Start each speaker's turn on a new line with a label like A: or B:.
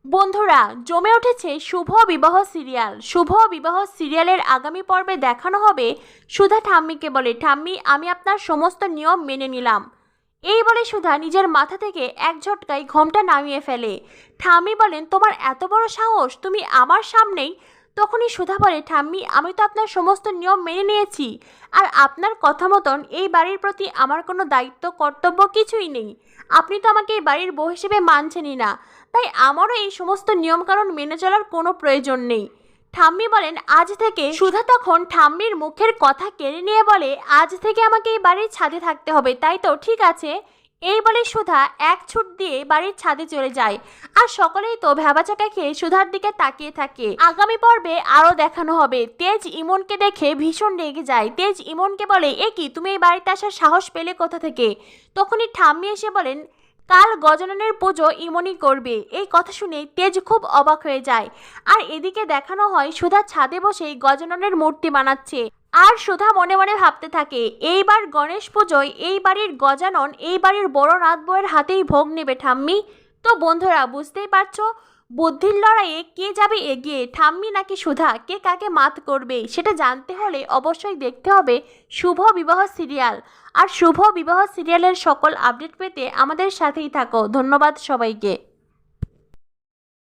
A: বন্ধুরা, জমে উঠেছে শুভ বিবাহ সিরিয়াল। শুভ বিবাহ সিরিয়ালের আগামী পর্বে দেখানো হবে সুধা ঠাম্মিকে বলে, ঠাম্মি আমি আপনার সমস্ত নিয়ম মেনে নিলাম। এই বলে সুধা নিজের মাথা থেকে এক ঝটকায় ঘোমটা নামিয়ে ফেলে। ঠাম্মি বলেন, তোমার এত বড় সাহস, তুমি আমার সামনেই। তখনই সুধা বলে, ঠাম্মি আমি তো আপনার সমস্ত নিয়ম মেনে নিয়েছি, আর আপনার কথা মতন এই বাড়ির প্রতি আমার কোনো দায়িত্ব কর্তব্য কিছুই নেই। আপনি তো আমাকে এই বাড়ির বউ হিসেবে মানছেনই না, তাই আমারও এই সমস্ত নিয়মকানুন মেনে চলার কোনো প্রয়োজন নেই। ঠাম্মি বলেন, আজ থেকে। সুধা তখন ঠাম্মির মুখের কথা কেড়ে নিয়ে বলে, আজ থেকে আমাকে এই বাড়ির ছাদে থাকতে হবে, তাই তো? ঠিক আছে। এই বলে সুধা এক ছুট দিয়ে বাড়ির ছাদে চলে যায়। আর সকলেই তো ভ্যাবাচাকা খেয়ে সুধার দিকে তাকিয়ে থাকে। আগামী পর্বে আরও দেখানো হবে তেজ ইমনকে দেখে ভীষণ রেগে যায়। তেজ ইমনকে বলে, এ কি, তুমি এই বাড়িতে আসার সাহস পেলে কোথা থেকে? তখনই ঠাম্মি এসে বলেন, কাল গজাননের পুজো ইমনই করবে। এই কথা শুনে তেজ খুব অবাক হয়ে যায়। আর এদিকে দেখানো হয় সুধা ছাদে বসেই গজাননের মূর্তি বানাচ্ছে। আর সুধা মনে মনে ভাবতে থাকে, এইবার গণেশ পুজোয় এই বাড়ির গজানন এই বাড়ির বড় নাথ বউয়ের হাতেই ভোগ নেবে ঠাম্মি। তো বন্ধুরা, বুঝতেই পারছো বুদ্ধির লড়াইয়ে কে যাবে এগিয়ে, ঠাম্মি নাকি সুধা? কে কাকে মাত করবে সেটা জানতে হলে অবশ্যই দেখতে হবে শুভ বিবাহ সিরিয়াল। আর শুভ বিবাহ সিরিয়ালের সকল আপডেট পেতে আমাদের সাথেই থাকো। ধন্যবাদ সবাইকে।